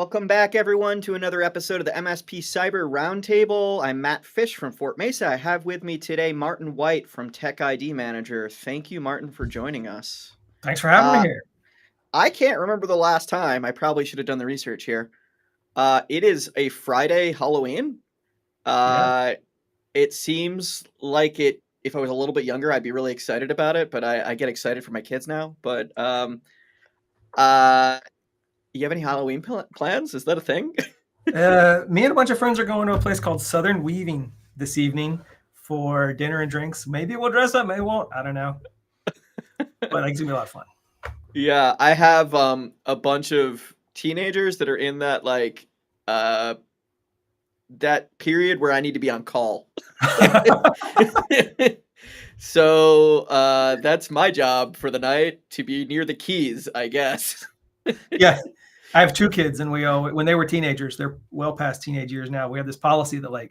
Welcome back, everyone, to another episode of the MSP Cyber Roundtable. I'm Matt Fish from Fort Mesa. I have with me today Martin White from Tech ID Manager. Thank you, Martin, for joining us. Thanks for having me here. I can't remember the last time. I probably should have done the research here. It is a Friday Halloween. It seems like it. If I was a little bit younger, I'd be really excited about it, but I get excited for my kids now. But you have any Halloween plans? Is that a thing? Me and a bunch of friends are going to a place called Southern Weaving this evening for dinner and drinks. Maybe we'll dress up, maybe we won't. I don't know. But it's going to be a lot of fun. Yeah, I have a bunch of teenagers that are in that that period where I need to be on call. So that's my job for the night, to be near the keys, I guess. Yeah, I have two kids, and when they were teenagers, they're well past teenage years now. We have this policy that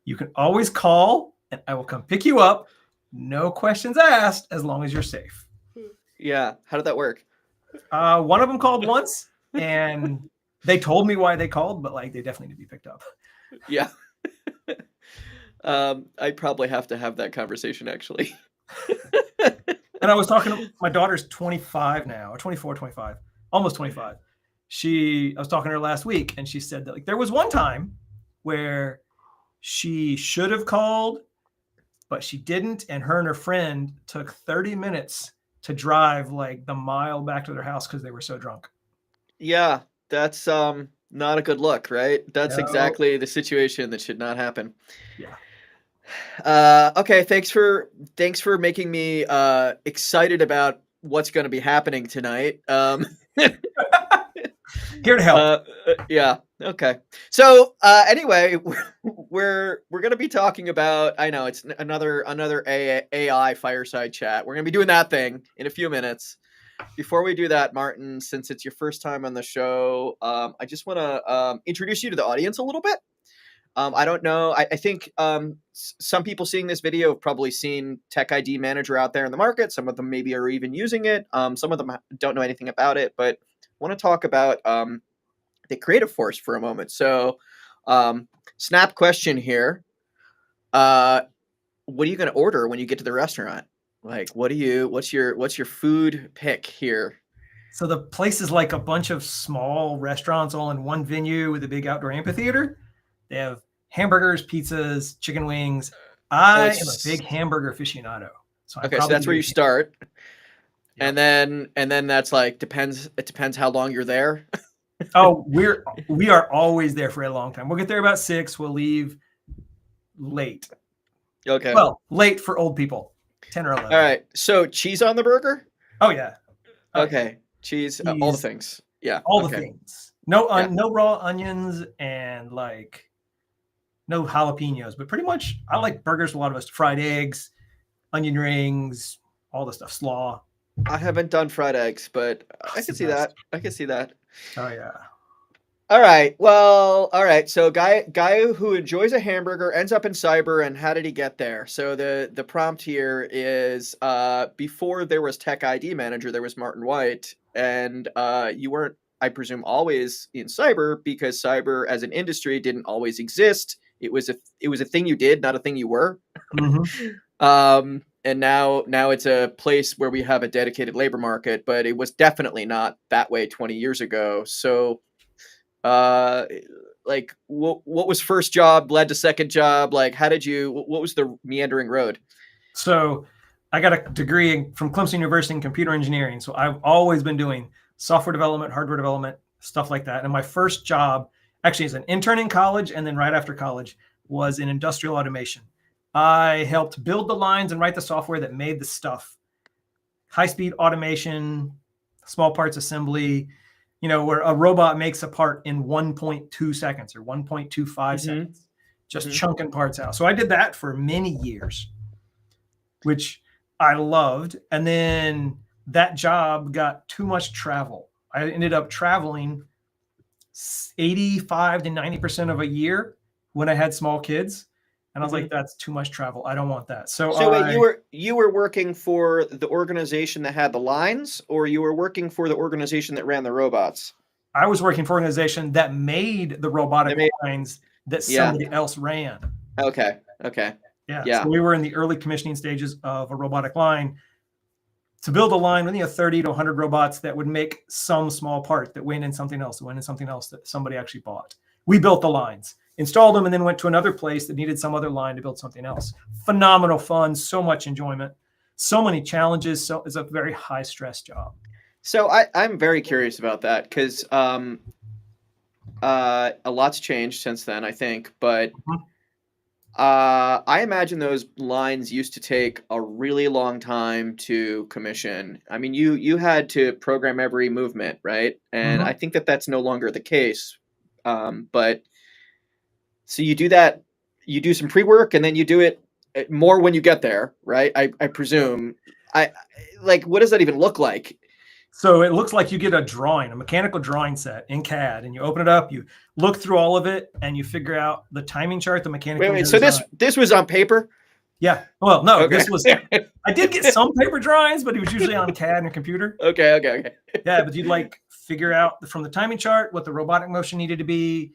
you can always call, and I will come pick you up, no questions asked, as long as you're safe. Yeah, how did that work? One of them called once, and they told me why they called, but they definitely need to be picked up. Yeah. I probably have to have that conversation, actually. And I was talking to my daughter's 25 now, or 24, 25, almost 25. I was talking to her last week, and she said that there was one time where she should have called, but she didn't. And her friend took 30 minutes to drive the mile back to their house because they were so drunk. Yeah, that's not a good look, right? That's exactly the situation that should not happen. Yeah. Okay, thanks for making me excited about what's going to be happening tonight. Here to help. Yeah. Okay. So anyway, we're going to be talking about. I know it's another AI fireside chat. We're going to be doing that thing in a few minutes. Before we do that, Martin, since it's your first time on the show, I just want to introduce you to the audience a little bit. I don't know. I think some people seeing this video have probably seen Tech ID Manager out there in the market. Some of them maybe are even using it. Some of them don't know anything about it, but I want to talk about the creative force for a moment. So, snap question here. What are you going to order when you get to the restaurant? What's your food pick here? So the place is like a bunch of small restaurants all in one venue with a big outdoor amphitheater. They have hamburgers, pizzas, chicken wings. I am a big hamburger aficionado. So that's where you start. Yep. And then that's depends. It depends how long you're there. Oh, we are always there for a long time. We'll get there about 6. We'll leave late. Okay. Well, late for old people. 10 or 11. All right. So cheese on the burger? Oh yeah. Okay. Cheese. All the things. Yeah. All the things. No raw onions and no jalapenos, but pretty much I like burgers. A lot of us fried eggs, onion rings, all the stuff. Slaw. I haven't done fried eggs, but I can see that. I can see that. Oh yeah. All right. Well, all right. So guy who enjoys a hamburger ends up in cyber, and how did he get there? So the prompt here is before there was Tech ID Manager, there was Martin White, and you weren't, I presume, always in cyber, because cyber as an industry didn't always exist. It was a thing you did, not a thing you were. Mm-hmm. And now it's a place where we have a dedicated labor market, but it was definitely not that way 20 years ago. So what was first job led to second job? What was the meandering road? So I got a degree from Clemson University in computer engineering. So I've always been doing software development, hardware development, stuff like that. And my first job, actually as an intern in college and then right after college, was in industrial automation. I helped build the lines and write the software that made the stuff. High-speed automation, small parts assembly, where a robot makes a part in 1.2 seconds or 1.25 seconds, just chunking parts out. So I did that for many years, which I loved. And then that job got too much travel. I ended up traveling 85 to 90% of a year when I had small kids. And I was like, that's too much travel. I don't want that. So wait, you were working for the organization that had the lines, or you were working for the organization that ran the robots? I was working for an organization that made the robotic They made, lines that yeah. somebody else ran. Okay. Okay. Yeah. So Yeah. we were in the early commissioning stages of a robotic line to build a line with 30 to 100 robots that would make some small part that went in something else, that somebody actually bought. We built the lines, installed them, and then went to another place that needed some other line to build something else. Phenomenal fun, so much enjoyment, so many challenges. So it's a very high stress job. So I'm very curious about that because a lot's changed since then, I think, but Mhm. I imagine those lines used to take a really long time to commission. I mean, you had to program every movement, right? And I Mhm. think that that's no longer the case. But so you do that, you do some pre-work, and then you do it more when you get there, right? I presume. Like, what does that even look like? So it looks like you get a drawing, a mechanical drawing set in CAD, and you open it up, you look through all of it, and you figure out the timing chart the mechanical Wait. engineer So designed. this was on paper? Yeah. Well, no, Okay. this was. I did get some paper drawings, but it was usually on CAD and a computer. Okay. Okay. Okay. Yeah, but you'd like figure out from the timing chart what the robotic motion needed to be,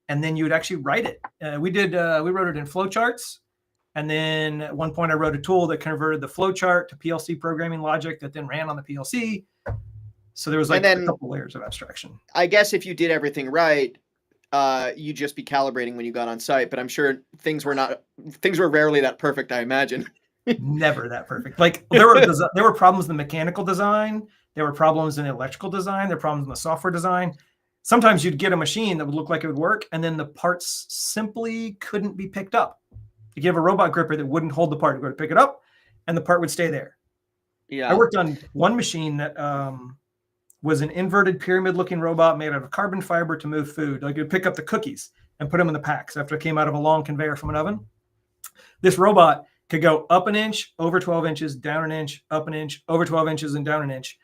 and then you would actually write it. We did. We wrote it in flowcharts, and then at one point I wrote a tool that converted the flowchart to PLC programming logic that then ran on the PLC. So there was And like a then couple layers of abstraction. I guess if you did everything right, you'd just be calibrating when you got on site. But I'm sure things were rarely that perfect, I imagine. Never that perfect. Like there were problems in the mechanical design, there were problems in the electrical design, there were problems in the software design. Sometimes you'd get a machine that would look like it would work, and then the parts simply couldn't be picked up. You have a robot gripper that wouldn't hold the part. You go to pick it up, and the part would stay there. I Yeah. worked on one machine that was an inverted pyramid-looking robot made out of carbon fiber to move food. Like, it would pick up the cookies and put them in the packs after it came out of a long conveyor from an oven. This robot could go up an inch, over 12 inches, down an inch, up an inch, over 12 inches, and down an inch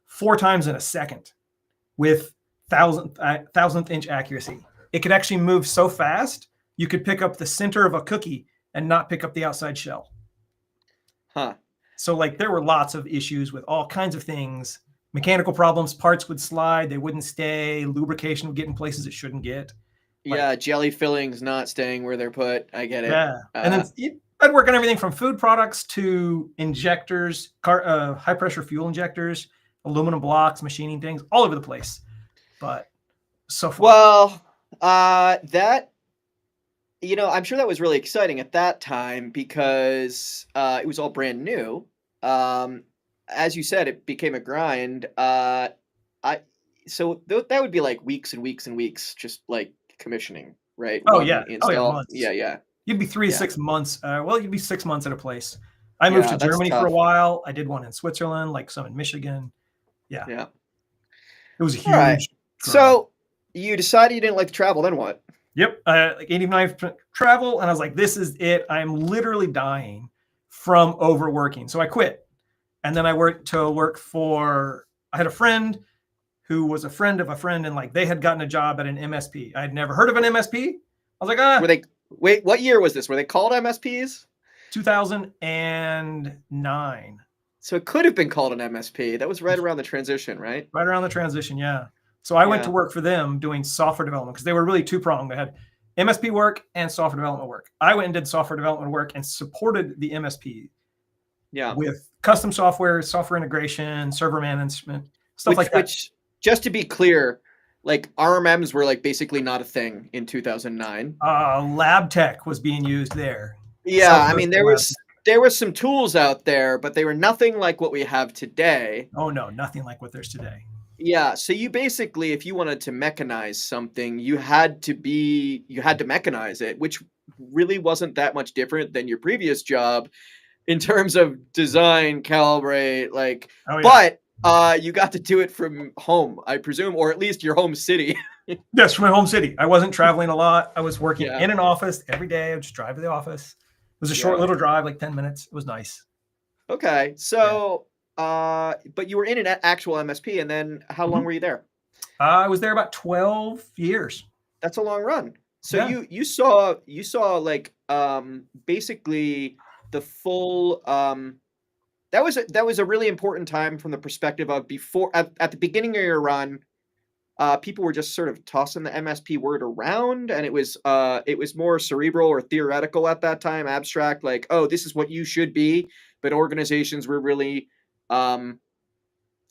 4 times in a second with thousandth inch accuracy. It could actually move so fast, you could pick up the center of a cookie and not pick up the outside shell. Huh. So, like, there were lots of issues with all kinds of things. Mechanical problems, parts would slide, they wouldn't stay, lubrication would get in places it shouldn't get. Yeah, Like, jelly fillings not staying where they're put. I get it. yeah. And then I'd work on everything from food products to injectors, high pressure fuel injectors, aluminum blocks, machining things, all over the place. But so far. Well, that I'm sure that was really exciting at that time because it was all brand new. As you said, it became a grind. I so that would be like weeks and weeks and weeks, just like commissioning, right? Oh One yeah. Oh yeah, install. Yeah, months. yeah, You'd be 3 to yeah, 6 months. Well, you'd be 6 months at a place. I moved to yeah. That's Germany for a tough. while. I did one in Switzerland, like some in Michigan. Yeah. Yeah. It was a All right. huge grind. So you decided you didn't like to travel. Then what? Yep. Like 89% travel. And I was like, this is it. I'm literally dying from overworking. So I quit. And then I I had a friend who was a friend of a friend, and like they had gotten a job at an MSP. I had never heard of an MSP. I was like, Were they wait? What year was this? Were they called MSPs? 2009. So it could have been called an MSP. That was right around the transition, right? Right around the transition, yeah. So I went to Yeah. work for them doing software development because they were really two-pronged. They had MSP work and software development work. I went and did software development work and supported the MSP Yeah. with custom software, software integration, server management, stuff like that. Which, just to be clear, like RMMs were like basically not a thing in 2009. Lab tech was being used there. Yeah, I mean there was some tools out there, but they were nothing like what we have today. Oh no, nothing like what there's today. Yeah, so you basically, if you wanted to mechanize something, you had to mechanize it, which really wasn't that much different than your previous job in terms of design, calibrate, like, Oh yeah. but you got to do it from home, I presume, or at least your home city. Yes, from my home city. I wasn't traveling a lot. I was working Yeah, in an office every day. I would just drive to the office. It was a short yeah. little drive, like 10 minutes. It was nice. Okay, Yeah. so but you were in an actual MSP, and then how long Mhm. were you there? I was there about 12 years. That's a long run. So Yeah. you saw like basically the full that was a really important time from the perspective of before at the beginning of your run, people were just sort of tossing the MSP word around, and it was more cerebral or theoretical at that time, abstract, like, oh, this is what you should be. But organizations were really, um,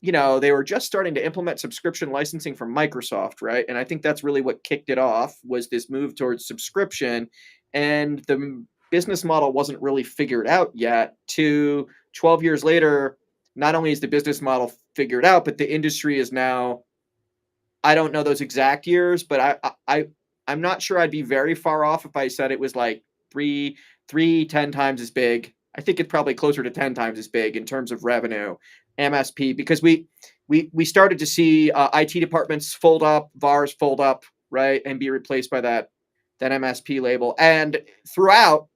they were just starting to implement subscription licensing from Microsoft, right? And I think that's really what kicked it off, was this move towards subscription, and the business model wasn't really figured out yet. To 12 years later, not only is the business model figured out, but the industry is now, I don't know those exact years, but I'm not sure I'd be very far off if I said it was like three, 10 times as big. I think it's probably closer to 10 times as big in terms of revenue, MSP, because we started to see IT departments fold up, VARs fold up, right, and be replaced by that MSP label. And throughout,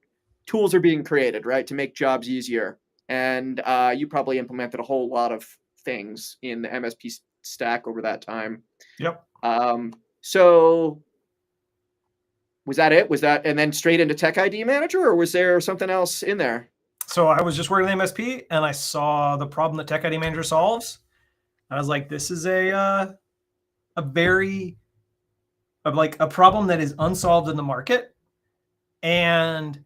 tools are being created, right, to make jobs easier. And you probably implemented a whole lot of things in the MSP stack over that time. Yep. So was that it? Was that, and then straight into Tech ID Manager, or was there something else in there? So I was just working at MSP, and I saw the problem that Tech ID Manager solves. And I was like, this is a very, like, a problem that is unsolved in the market. And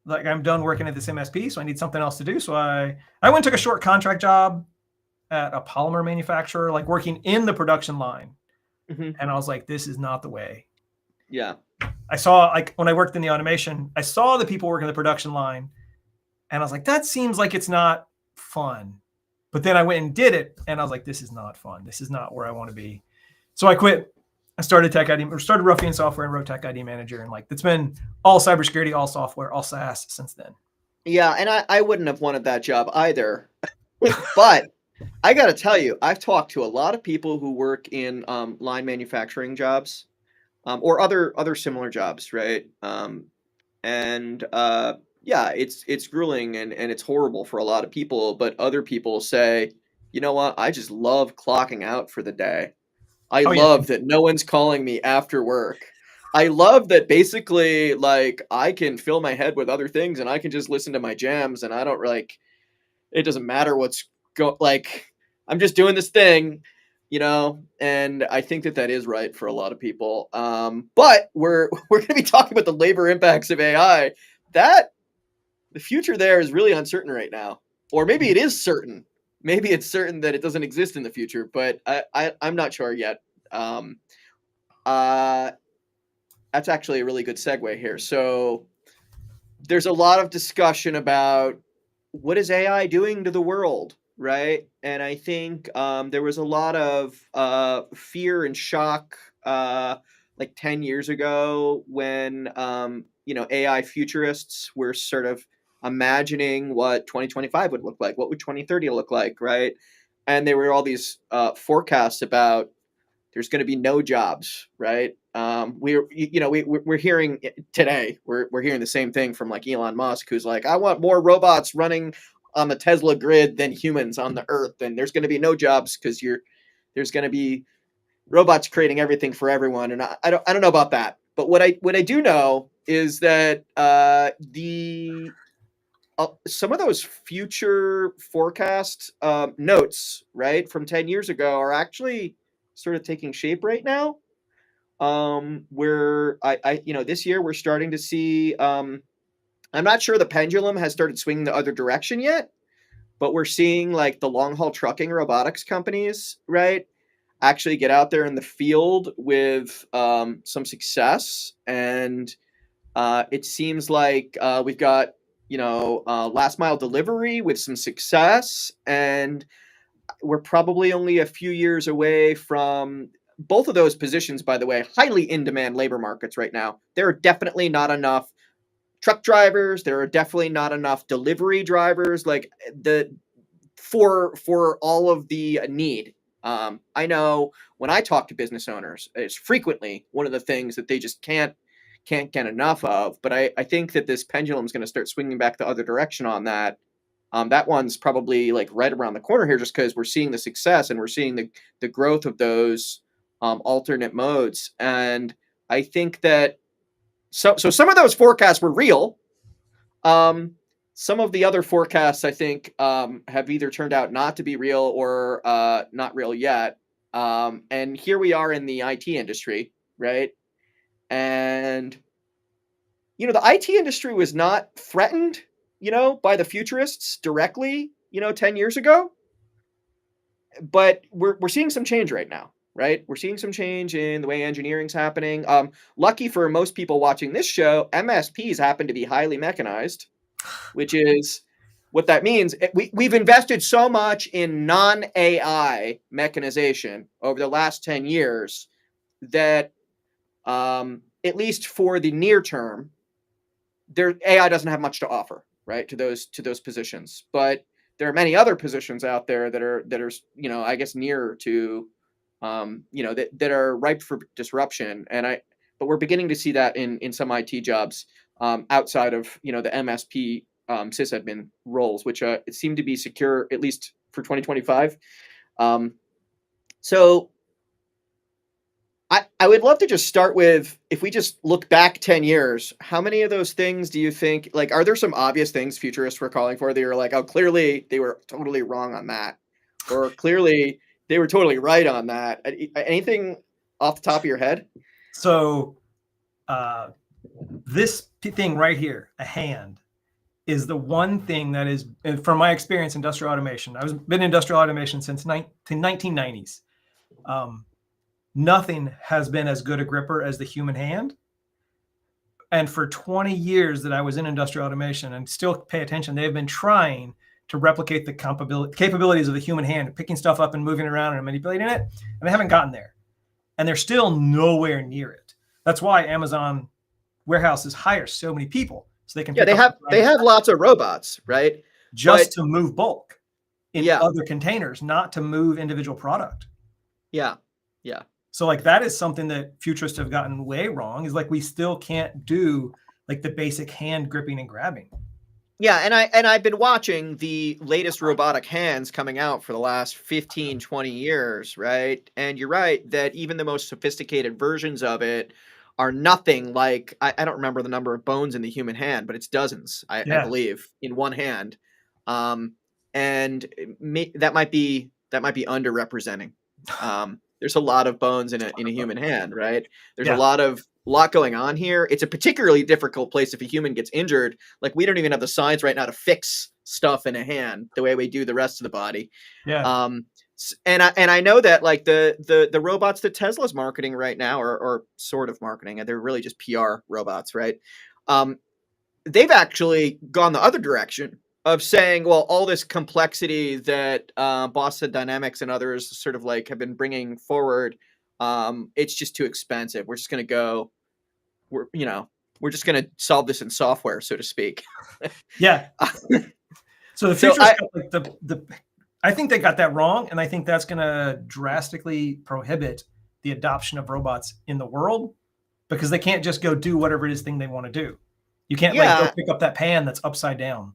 like, I'm done working at this MSP, so I need something else to do. So I went and took a short contract job at a polymer manufacturer, like working in the production line. Mm-hmm. And I was like, this is not the way. Yeah. I saw, like, when I worked in the automation, I saw the people working the production line, and I was like, that seems like it's not fun. But then I went and did it, and I was like, this is not fun. This is not where I want to be. So I quit. I started Ruffian Software and wrote Tech ID Manager. And like, it's been all cybersecurity, all software, all SaaS since then. Yeah. And I wouldn't have wanted that job either. But I got to tell you, I've talked to a lot of people who work in line manufacturing jobs, or other similar jobs, right? Yeah, it's grueling, and it's horrible for a lot of people. But other people say, you know what? I just love clocking out for the day. I love that no one's calling me after work. I love that basically, like, I can fill my head with other things, and I can just listen to my jams, and I don't like, it doesn't matter like, I'm just doing this thing, and I think that is right for a lot of people. But we're going to be talking about the labor impacts of AI. That the future there is really uncertain right now, or maybe it is certain. Maybe it's certain that it doesn't exist in the future, but I'm not sure yet. That's actually a really good segue here. So there's a lot of discussion about what is AI doing to the world, right? And I think there was a lot of fear and shock like 10 years ago when AI futurists were sort of imagining what 2025 would look like, what would 2030 look like, right? And there were all these forecasts about there's going to be no jobs, right? We're hearing today, we're hearing the same thing from like Elon Musk, who's like, I want more robots running on the Tesla grid than humans on the earth, and there's going to be no jobs because there's going to be robots creating everything for everyone. And I don't know about that, but what I do know is that the some of those future forecast notes, right, from 10 years ago are actually sort of taking shape right now. Where this year we're starting to see, I'm not sure the pendulum has started swinging the other direction yet, but we're seeing like the long haul trucking robotics companies, right, actually get out there in the field with some success. And it seems like we've got, last mile delivery with some success. And we're probably only a few years away from both of those positions, by the way, highly in demand labor markets right now. There are definitely not enough truck drivers. There are definitely not enough delivery drivers, like for all of the need. I know when I talk to business owners, it's frequently one of the things that they just can't get enough of. But I think that this pendulum is going to start swinging back the other direction on that. That one's probably like right around the corner here, just because we're seeing the success and we're seeing the growth of those alternate modes. And I think that so some of those forecasts were real. Some of the other forecasts, I think, have either turned out not to be real or not real yet. And here we are in the IT industry, right? And the IT industry was not threatened, by the futurists directly, 10 years ago, but we're seeing some change right now, right? We're seeing some change in the way engineering's happening. Lucky for most people watching this show, MSPs happen to be highly mechanized, which is what that means. We've invested so much in non-AI mechanization over the last 10 years that, at least for the near term, AI doesn't have much to offer, right, to those positions. But there are many other positions out there that are I guess near to, that are ripe for disruption. But we're beginning to see that in some IT jobs, outside of the MSP, sysadmin roles, which it seem to be secure at least for 2025. Um, so I would love to just start with, if we just look back 10 years, how many of those things do you think, like, are there some obvious things futurists were calling for that you're like, oh, clearly they were totally wrong on that? Or clearly they were totally right on that? Anything off the top of your head? So this thing right here, a hand, is the one thing that is, from my experience, industrial automation. I've been in industrial automation since the 1990s. Nothing has been as good a gripper as the human hand. And for 20 years that I was in industrial automation, and still pay attention, they've been trying to replicate the capabilities of the human hand, picking stuff up and moving around and manipulating it, and they haven't gotten there. And they're still nowhere near it. That's why Amazon warehouses hire so many people, so they can pick up they have lots of robots, right? Just to move bulk in Yeah. other containers, not to move individual product. Yeah. So like that is something that futurists have gotten way wrong, is like we still can't do like the basic hand gripping and grabbing. Yeah, and I've been watching the latest robotic hands coming out for the last 15, 20 years, right? And you're right that even the most sophisticated versions of it are nothing like, I don't remember the number of bones in the human hand, but it's dozens, I believe, in one hand. And that might be underrepresenting. There's a lot of bones in a human hand, right? There's a lot going on here. It's a particularly difficult place if a human gets injured. Like, we don't even have the science right now to fix stuff in a hand the way we do the rest of the body. Yeah. And I know that, like, the robots that Tesla's marketing right now, or sort of marketing, they're really just PR robots, right? They've actually gone the other direction of saying, well, all this complexity that Boston Dynamics and others sort of like have been bringing forward, it's just too expensive. We're just going to go, we're just going to solve this in software, so to speak. Yeah. So the future, I think they got that wrong, and I think that's going to drastically prohibit the adoption of robots in the world, because they can't just go do whatever it is thing they want to do. You can't go pick up that pan that's upside down.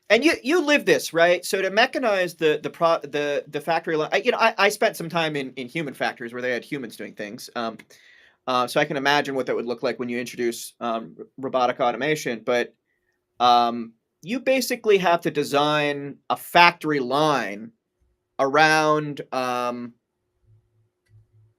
And you live this, right? So to mechanize the factory line, I spent some time in human factories where they had humans doing things. So I can imagine what that would look like when you introduce robotic automation. But you basically have to design a factory line around.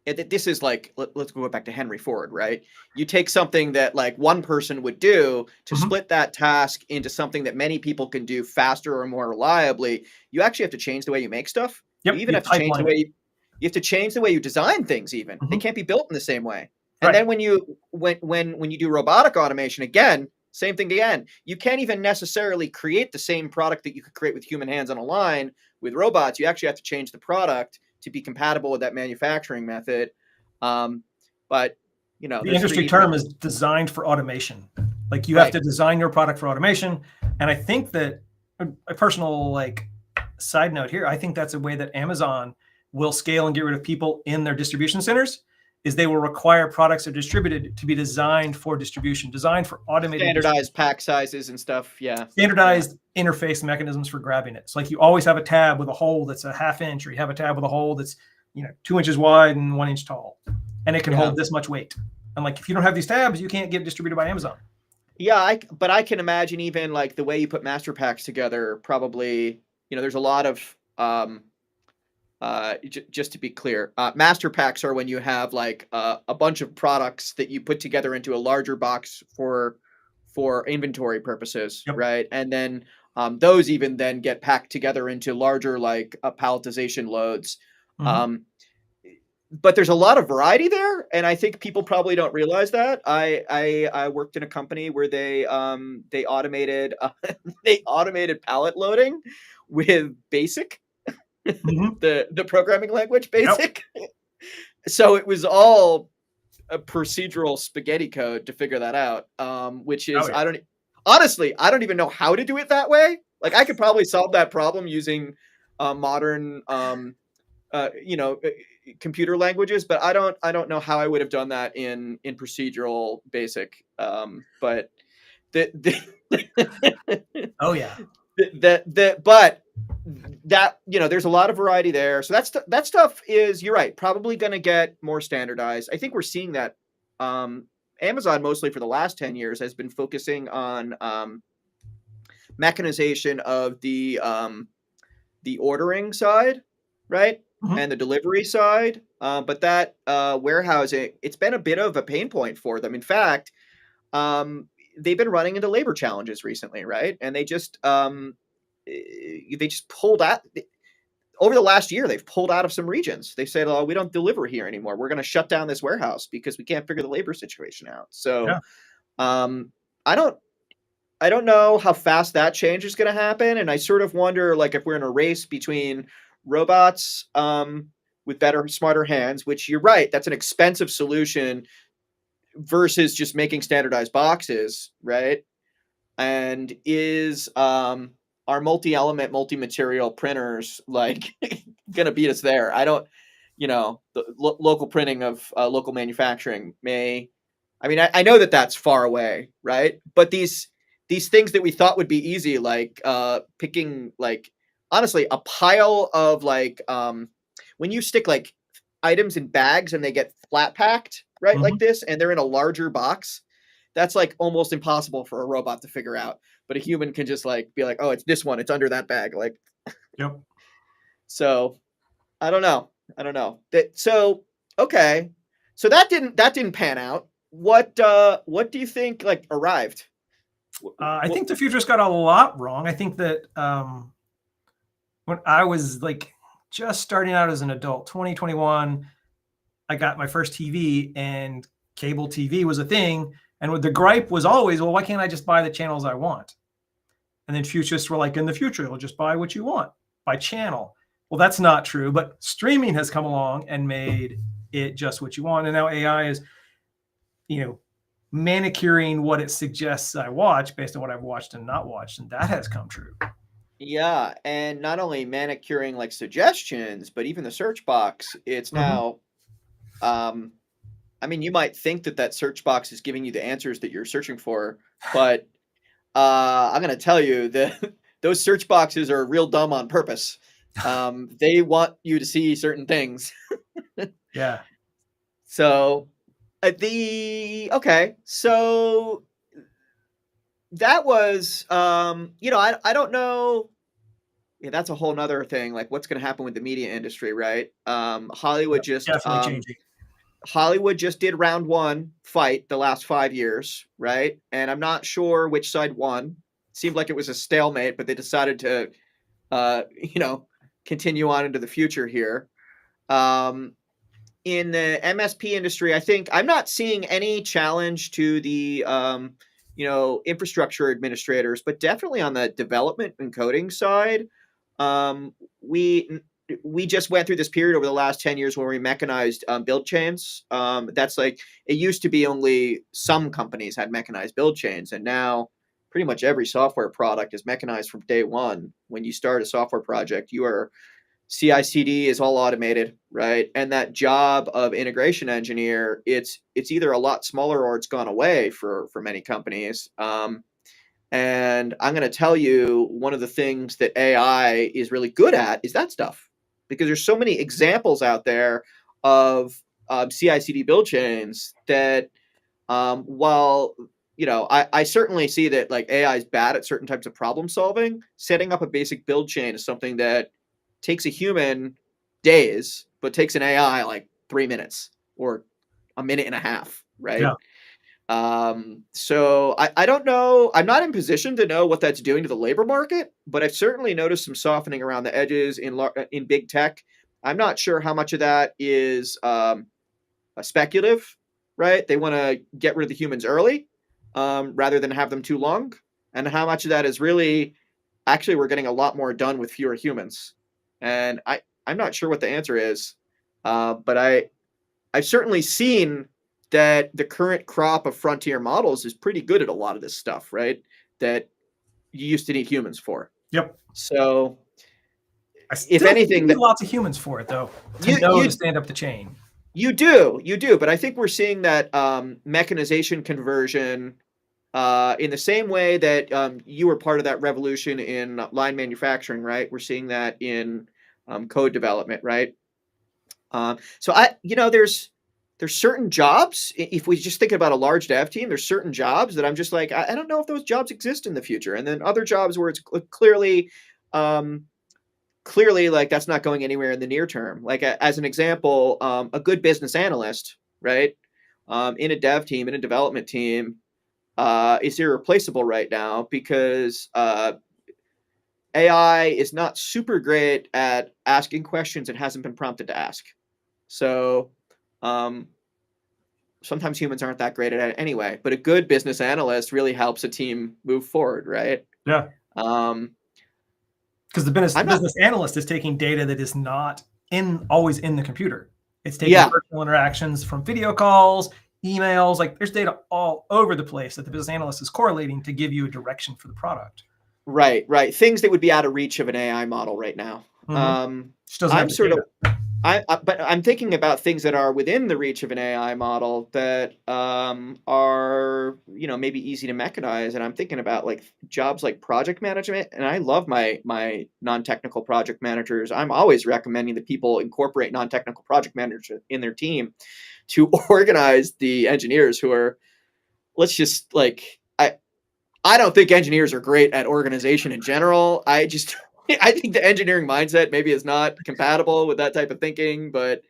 This is like, let's go back to Henry Ford, right? You take something that like one person would do to split that task into something that many people can do faster or more reliably. You actually have to change the way you make stuff. Yep. You even have to change the way you have to change the way you design things. Even they can't be built in the same way. And then when you do robotic automation, again, same thing again. You can't even necessarily create the same product that you could create with human hands on a line with robots. You actually have to change the product to be compatible with that manufacturing method. But the industry term is designed for automation. Like, you have to design your product for automation. And I think that a personal side note here, I think that's a way that Amazon will scale and get rid of people in their distribution centers, is they will require products that are distributed to be designed for distribution, designed for automated, standardized pack sizes and stuff. Yeah. Standardized interface mechanisms for grabbing it. So like, you always have a tab with a hole that's a ½ inch, or you have a tab with a hole that's 2 inches wide and 1 inch tall, and it can hold this much weight. And like, if you don't have these tabs, you can't get distributed by Amazon. Yeah, but I can imagine even like the way you put master packs together. Probably, there's a lot of just to be clear, master packs are when you have like a bunch of products that you put together into a larger box for inventory purposes, Yep. right? And then those even then get packed together into larger like palletization loads. Hmm. Um, but there's a lot of variety there, and I think people probably don't realize that. I worked in a company where they automated they automated pallet loading with Basic, Hmm. the programming language Yep. Basic. So it was all a procedural spaghetti code to figure that out. Which Oh is yeah. honestly, I don't even know how to do it that way. Like I could probably solve that problem using modern you know, computer languages, but I don't know how I would have done that in procedural Basic. But the Oh yeah. but that there's a lot of variety there. So that stuff is, you're right, probably going to get more standardized. I think we're seeing that. Um, Amazon mostly for the last 10 years has been focusing on mechanization of the ordering side, right? Hmm. And the delivery side. But that warehousing, it's been a bit of a pain point for them. In fact, they've been running into labor challenges recently, right? And they just pulled out over the last year. They've pulled out of some regions. They said, "Oh, we don't deliver here anymore. We're going to shut down this warehouse because we can't figure the labor situation out." So Yeah. um, I don't I don't know how fast that change is going to happen, and I sort of wonder, like, if we're in a race between robots with better, smarter hands, which you're right, that's an expensive solution, versus just making standardized boxes, right? And is our multi-element, multi-material printers like going to beat us there? I don't, the local printing of local manufacturing may. I mean, I know that that's far away, right? But these things that we thought would be easy, like picking, like, honestly, a pile of like when you stick like items in bags and they get flat packed, right, like Hmm. this, and they're in a larger box, that's like almost impossible for a robot to figure out. But a human can just like be like, oh, it's this one, it's under that bag, like. Yep. So I don't know. I don't know. So okay. So that didn't pan out. What do you think like arrived? I What, think the future's got a lot wrong. I think that when I was like just starting out as an adult, 2021, I got my first TV and cable TV was a thing. And the gripe was always, well, why can't I just buy the channels I want? And then futurists were like, in the future, you'll just buy what you want by channel. Well, that's not true, but streaming has come along and made it just what you want. And now AI is, you know, manicuring what it suggests I watch based on what I've watched and not watched. And that has come true. yeah, and not only manicuring like suggestions, but even the search box. It's Hmm. now. Um, I mean, you might think that that search box is giving you the answers that you're searching for, but I'm gonna tell you that those search boxes are real dumb on purpose. They want you to see certain things. Yeah. So the okay, so that was I don't know. Yeah, that's a whole nother thing. Like, what's going to happen with the media industry, right? Definitely changing. Hollywood just did round one fight the last 5 years, right? And I'm not sure which side won. Seemed like it was a stalemate, but they decided to uh, you know continue on into the future here. Um, in the MSP industry, I think I'm not seeing any challenge to the infrastructure administrators, but definitely on the development and coding side, um, we we just went through this period over the last 10 years where we mechanized build chains. That's like, it used to be only some companies had mechanized build chains, and now pretty much every software product is mechanized from day one. When you start a software project, you are CI/CD is all automated, right? And that job of integration engineer, it's either a lot smaller or it's gone away for many companies. And I'm going to tell you, one of the things that AI is really good at is that stuff, because there's so many examples out there of CI/CD build chains that, while I certainly see that like AI is bad at certain types of problem solving, setting up a basic build chain is something that takes a human days, but takes an AI like 3 minutes or a minute and a half, Yeah. right? So I don't know. I'm not in position to know what that's doing to the labor market, but I've certainly noticed some softening around the edges in big tech. I'm not sure how much of that is a speculative, right? They want to get rid of the humans early, rather than have them too long, and how much of that is really actually we're getting a lot more done with fewer humans. And I'm not sure what the answer is, but I've certainly seen that the current crop of frontier models is pretty good at a lot of this stuff, right? That you used to need humans for. Yep. So, I if still think you anything, need that lots of humans for it, though, to you know to you stand up the chain. you do, but I think we're seeing that mechanization conversion in the same way that you were part of that revolution in line manufacturing, right? We're seeing that in code development, right? So there's certain jobs. If we just think about a large dev team, there's certain jobs that I'm just like, I don't know if those jobs exist in the future. And then other jobs where it's um, clearly like that's not going anywhere in the near term. Like as an example, a good business analyst, right? In a dev team, in a development team, is irreplaceable right now because AI is not super great at asking questions it hasn't been prompted to ask. So um, sometimes humans aren't that great at it anyway. But a good business analyst really helps a team move forward, right? Yeah. Um, Because the business I'm not. business analyst is taking data that is not in always in the computer. It's taking Yeah, virtual interactions from video calls, emails. Like there's data all over the place that the business analyst is correlating to give you a direction for the product. right, right. Things that would be out of reach of an AI model right now. Mm-hmm. Just doesn't have I'm the sort of data. but I'm thinking about things that are within the reach of an AI model that are maybe easy to mechanize, and I'm thinking about like jobs like project management. And I love my non-technical project managers. I'm always recommending that people incorporate non-technical project managers in their team to organize the engineers who are, let's just like I don't think engineers are great at organization in general. I just I think the engineering mindset maybe is not compatible with that type of thinking, but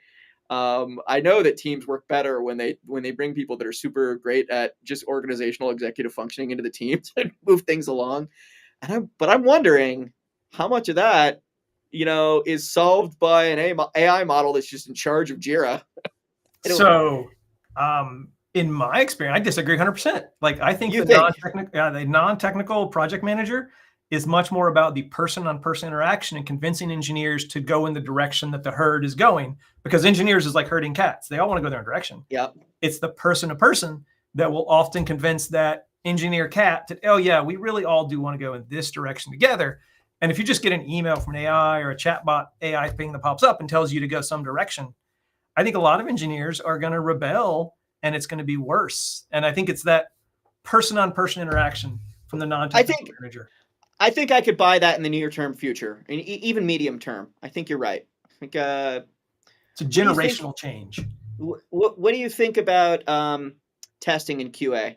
I know that teams work better when they bring people that are super great at just organizational executive functioning into the team to move things along. But I'm wondering how much of that is solved by an AI model that's just in charge of Jira. I don't. So, in my experience, I disagree 100%. Like, I think You think? the non-technical project manager is much more about the person-on-person interaction and convincing engineers to go in the direction that the herd is going. Because engineers is like herding cats; they all want to go their own direction. Yeah. It's the person-to-person that will often convince that engineer cat that, oh yeah, we really all do want to go in this direction together. And if you just get an email from an AI or a chatbot AI thing that pops up and tells you to go some direction, I think a lot of engineers are going to rebel and it's going to be worse. And I think it's that person on person interaction from the non I technical think manager. I think I could buy that in the near term future, and even medium term. I think you're right. I think. It's a What do you think? generational change. What do you think about testing in QA?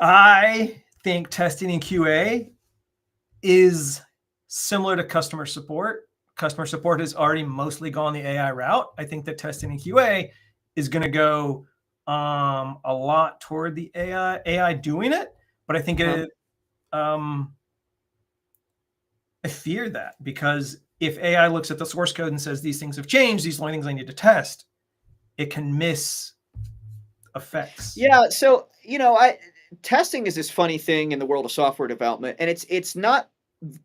I think testing in QA is similar to customer support. Customer support has already mostly gone the AI route. I think that testing in QA is going to go a lot toward the AI doing it, but I think Huh? I fear that because if AI looks at the source code and says these things have changed, these are the only things I need to test, it can miss effects. Yeah. So I testing is this funny thing in the world of software development, and it's not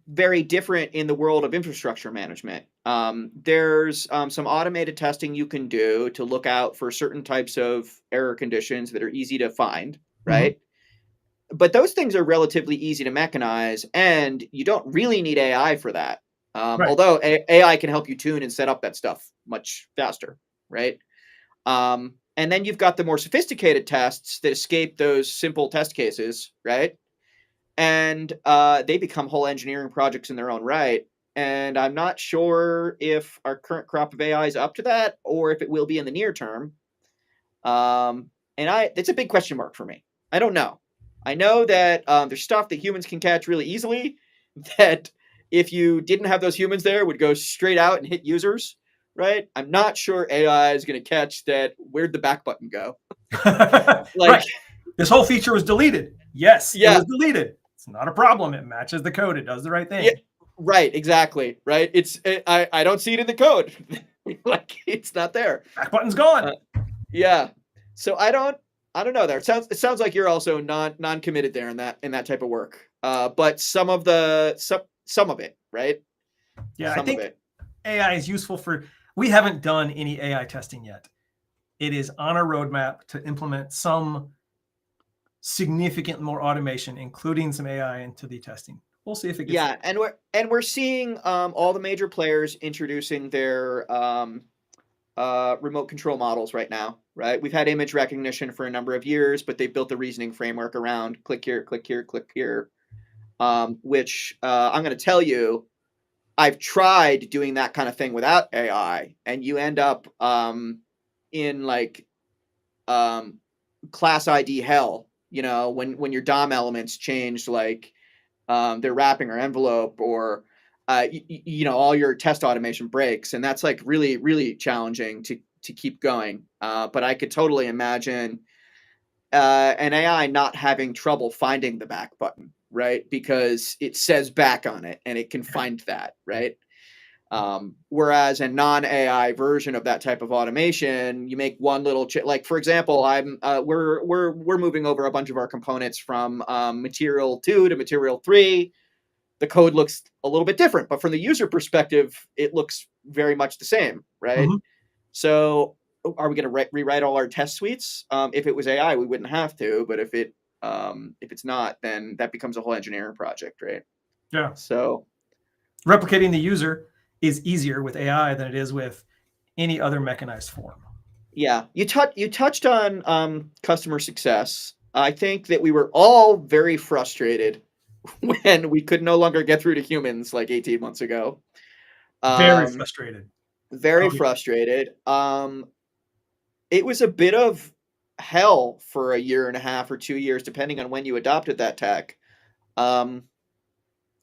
very different in the world of infrastructure management. There's some automated testing you can do to look out for certain types of error conditions that are easy to find, Mm-hmm. right? But those things are relatively easy to mechanize, and you don't really need AI for that. Right. Although AI can help you tune and set up that stuff much faster, right? And then you've got the more sophisticated tests that escape those simple test cases, right? And they become whole engineering projects in their own right. And I'm not sure if our current crop of AI is up to that, or if it will be in the near term. And it's a big question mark for me. I don't know. I know that there's stuff that humans can catch really easily that if you didn't have those humans there, would go straight out and hit users, right? I'm not sure AI is going to catch that. Where'd the back button go? Like, Right. This whole feature was deleted. Yes, it yeah, was deleted. It's not a problem. It matches the code. It does the right yeah, thing. right, exactly, right. I don't see it in the code. Like, it's not there. Back button's gone. Uh, yeah. So I don't know there. It sounds like you're also non-committed there in that type of work. But some of it, right? Yeah, I Some of think it. AI is useful for, we haven't done any AI testing yet. It is on a roadmap to implement some significant more automation, including some AI into the testing. We'll see if it gets Yeah, and we're seeing all the major players introducing their remote control models right now, right? We've had image recognition for a number of years, but they built the reasoning framework around click here, click here, click here, which I'm going to tell you, I've tried doing that kind of thing without AI, and you end up in like um, class ID hell. You know, when your DOM elements change, like their wrapping or envelope, or you know, all your test automation breaks, and that's like really challenging to keep going. But I could totally imagine an AI not having trouble finding the back button, right? Because it says back on it and it can find that, right? Whereas a non-AI version of that type of automation, you make one little like for example, we're moving over a bunch of our components from material 2 to material 3. The code looks a little bit different, but from the user perspective, it looks very much the same, right? Mhm. So are we going to rewrite all our test suites? If it was AI, we wouldn't have to, but if it's not, then that becomes a whole engineering project, right? Yeah. So Replicating the user is easier with AI than it is with any other mechanized form. yeah, you touched on customer success. I think that we were all very frustrated when we could no longer get through to humans like 18 months ago. Very Um, frustrated. very Oh, yeah. frustrated. It was a bit of hell for a year and a half or 2 years, depending on when you adopted that tech. Um,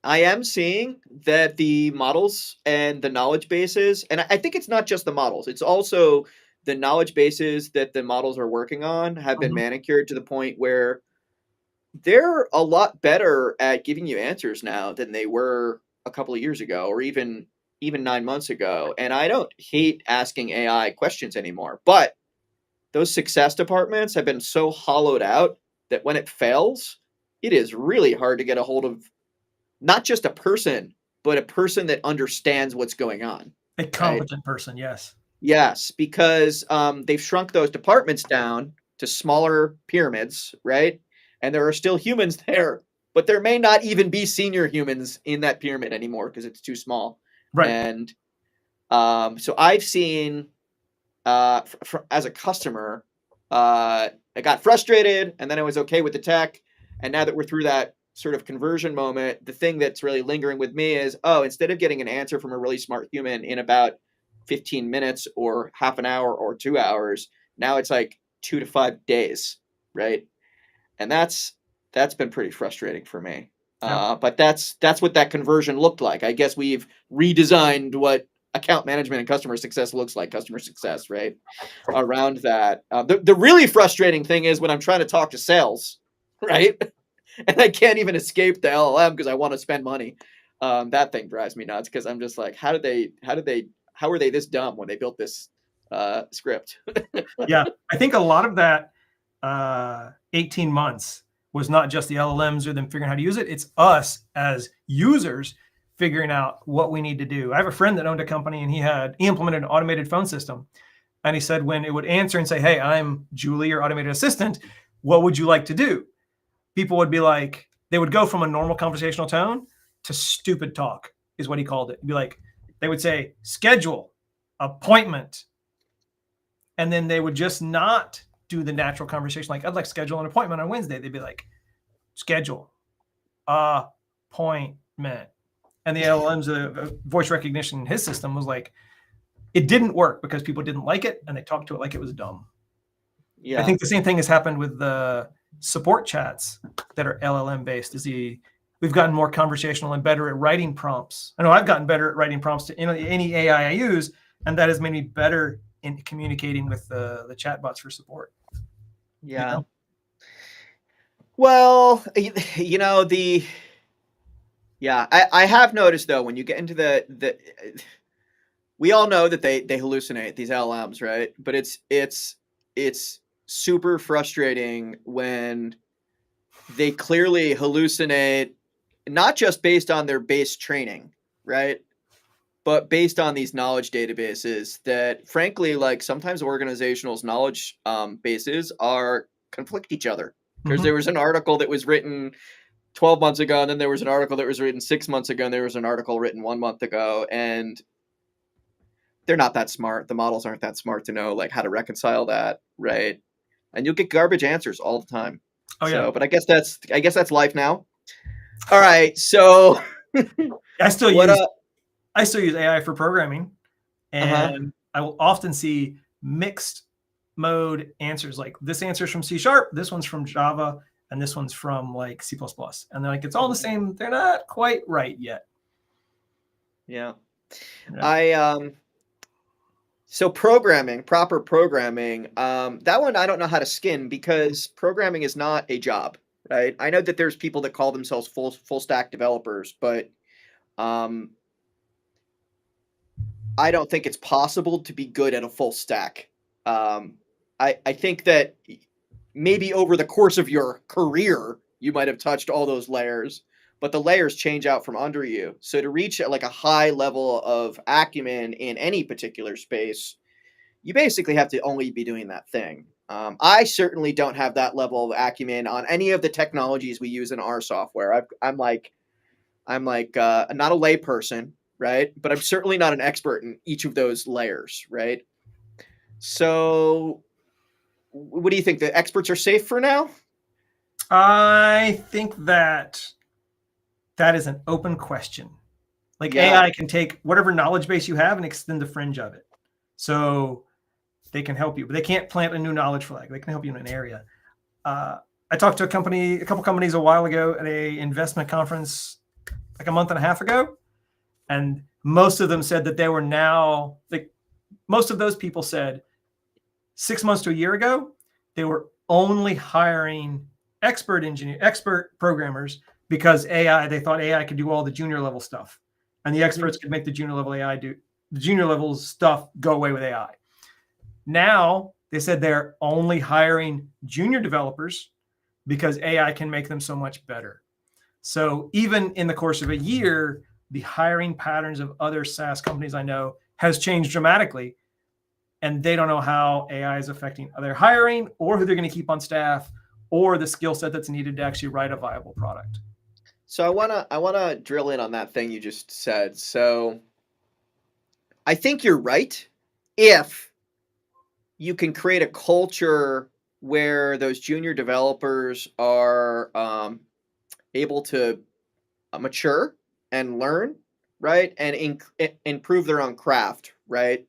I am seeing that the models and the knowledge bases, and I think it's not just the models, it's also the knowledge bases that the models are working on have been Mhm. manicured to the point where they're a lot better at giving you answers now than they were a couple of years ago, or even 9 months ago. And I don't hate asking AI questions anymore, but those success departments have been so hollowed out that when it fails, it is really hard to get a hold of not just a person, but a person that understands what's going on, A right? competent person, yes. Yes, because they've shrunk those departments down to smaller pyramids, right? And there are still humans there, but there may not even be senior humans in that pyramid anymore because it's too small. Right. And so I've seen, as a customer, I got frustrated, and then I was okay with the tech. And now that we're through that sort of conversion moment, the thing that's really lingering with me is, oh, instead of getting an answer from a really smart human in about 15 minutes or half an hour or 2 hours, now it's like 2 to 5 days, right? And that's been pretty frustrating for me. Yeah. But that's what that conversion looked like. I guess we've redesigned what account management and customer success looks like. Customer success, right? Around that. The really frustrating thing is when I'm trying to talk to sales, right? And I can't even escape the LLM because I want to spend money. That thing drives me nuts because I'm just like, how were they this dumb when they built this script? Yeah. I think a lot of that 18 months was not just the LLMs or them figuring out how to use it. It's us as users figuring out what we need to do. I have a friend that owned a company and he implemented an automated phone system. And he said when it would answer and say, "Hey, I'm Julie, your automated assistant. What would you like to do?" People would be like, they would go from a normal conversational tone to stupid talk, is what he called it. He'd be like, they would say, schedule, appointment. And then they would just not do the natural conversation. Like, I'd like to schedule an appointment on Wednesday. They'd be like, schedule, appointment. And the LLM's voice recognition in his system was like, it didn't work because people didn't like it and they talked to it like it was dumb. I Yeah. think the same thing has happened with the support chats that are LLM based. Is the we've gotten more conversational and better at writing prompts. I know I've gotten better at writing prompts to any AI I use, and that has made me better in communicating with the chatbots for support. You Yeah. know? Well, you know, I have noticed though when you get into the we all know that they hallucinate these LMs, right? But it's super frustrating when they clearly hallucinate not just based on their base training, right? But based on these knowledge databases that frankly like sometimes organizationals knowledge bases are conflict each other because Mm-hmm. there was an article that was written 12 months ago and then there was an article that was written 6 months ago and there was an article written 1 month ago and they're not that smart. The models aren't that smart to know like how to reconcile that, right? And you'll get garbage answers all the time. Oh yeah, So, but I guess that's life now. All right. So, I still what use I still use AI for programming, uh-huh. and I will often see mixed mode answers. Like this answer's from C Sharp, this one's from Java, and this one's from like C++. And they're like, it's all the same. They're not quite right yet. Yeah. Yeah. I so programming, proper programming, that one I don't know how to skin because programming is not a job, right? I know that there's people that call themselves full stack developers, but um I don't think it's possible to be good at a full stack. Um, I think that maybe over the course of your career, you might have touched all those layers, but the layers change out from under you. So to reach like a high level of acumen in any particular space, you basically have to only be doing that thing. I certainly don't have that level of acumen on any of the technologies we use in our software. I'm like not a layperson, right? But I'm certainly not an expert in each of those layers, right? So, what do you think? The experts are safe for now? I think that is an open question. Like Yeah. AI can take whatever knowledge base you have and extend the fringe of it. So they can help you, but they can't plant a new knowledge flag. They can help you in an area. I talked to a couple companies a while ago at a investment conference like a month and a half ago, and most of them said that they were now like most of those people said 6 months to a year ago they were only hiring expert programmers because AI they thought AI could do all the junior level stuff, and the Mm-hmm. experts could make the junior level AI do the junior level stuff go away with AI. Now they said they're only hiring junior developers because AI can make them so much better. So even in the course of a year, the hiring patterns of other SaaS companies I know has changed dramatically, and they don't know how AI is affecting their hiring or who they're going to keep on staff or the skill set that's needed to actually write a viable product. So I wanna drill in on that thing you just said. So I think you're right. If you can create a culture where those junior developers are able to mature and learn, right, and improve their own craft, right.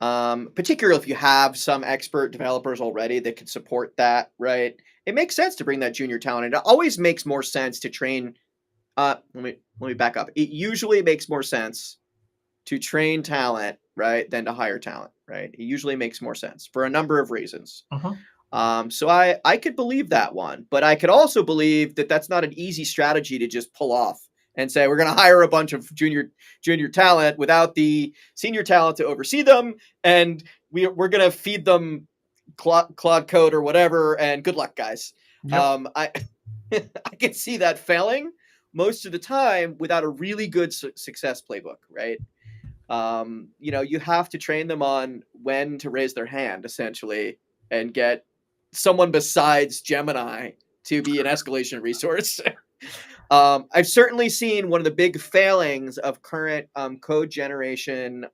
Particularly if you have some expert developers already that can support that, right? It makes sense to bring that junior talent in. It always makes more sense to train. Let me back up. It usually makes more sense to train talent, right, than to hire talent, right? It usually makes more sense for a number of reasons. Uh-huh. So I could believe that one, but I could also believe that that's not an easy strategy to just pull off and say we're going to hire a bunch of junior talent without the senior talent to oversee them, and we're going to feed them Claude Code or whatever, and good luck, guys. Yep. I I can see that failing most of the time without a really good success playbook, right? You have to train them on when to raise their hand essentially and get someone besides Gemini to be an escalation resource. I've certainly seen one of the big failings of current code generation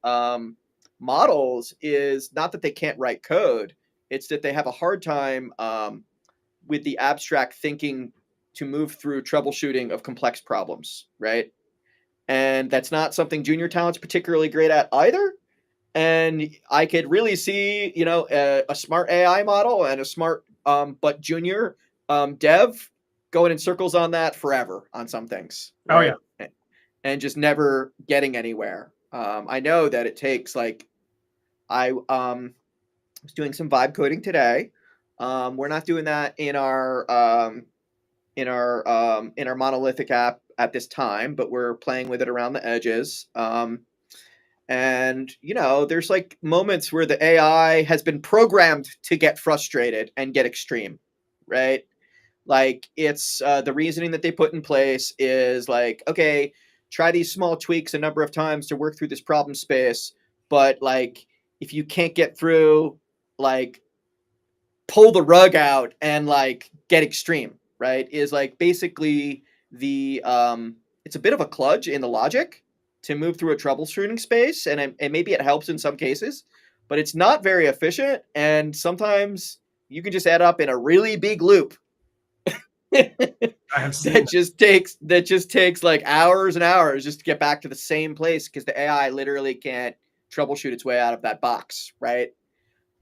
models is not that they can't write code, it's that they have a hard time with the abstract thinking to move through troubleshooting of complex problems, right? And that's not something junior talent's particularly great at either. And I could really see, a smart AI model and a smart but junior dev going in circles on that forever on some things, Oh yeah. right? And just never getting anywhere. I know that it takes like I was doing some vibe coding today. We're not doing that in our monolithic app at this time, but we're playing with it around the edges. And there's like moments where the AI has been programmed to get frustrated and get extreme, right? Like it's the reasoning that they put in place is like, okay, try these small tweaks a number of times to work through this problem space, but like if you can't get through, like pull the rug out and like get extreme, right? Is like basically the it's a bit of a kludge in the logic to move through a troubleshooting space, and maybe it helps in some cases, but it's not very efficient, and sometimes you can just end up in a really big loop I have seen that just takes like hours and hours just to get back to the same place because the AI literally can't troubleshoot its way out of that box, right?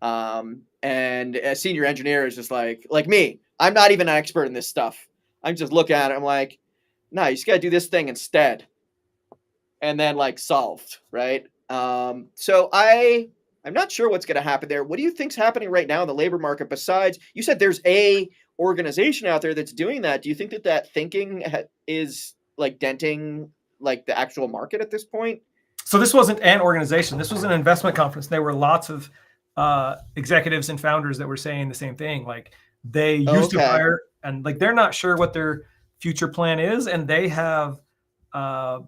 And a senior engineer is just like me. I'm not even an expert in this stuff. I'm just looking at it. I'm like, no, you just gotta do this thing instead, and then like solved, right? So I'm not sure what's gonna happen there. What do you think's happening right now in the labor market? Besides, you said there's a organization out there that's doing that. Do you think that thinking is like denting like the actual market at this point? So this wasn't an organization. This was an investment conference. There were lots of executives and founders that were saying the same thing. Like they used to Okay. hire, and like they're not sure what their future plan is, and they have. Uh,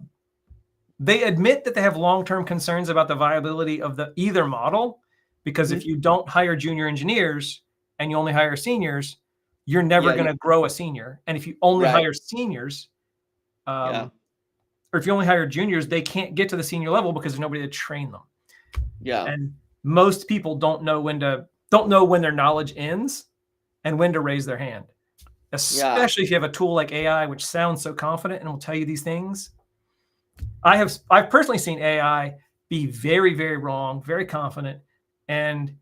they admit that they have long-term concerns about the viability of the either model, because Hmm. if you don't hire junior engineers and you only hire seniors, you're never Yeah. going to grow a senior. And if you only Right. hire seniors, Yeah. or if you only hire juniors, they can't get to the senior level because there's nobody to train them. Yeah. And most people don't know when their knowledge ends and when to raise their hand, Yeah. especially if you have a tool like AI, which sounds so confident and will tell you these things. I've personally seen AI be very, very wrong, very confident, and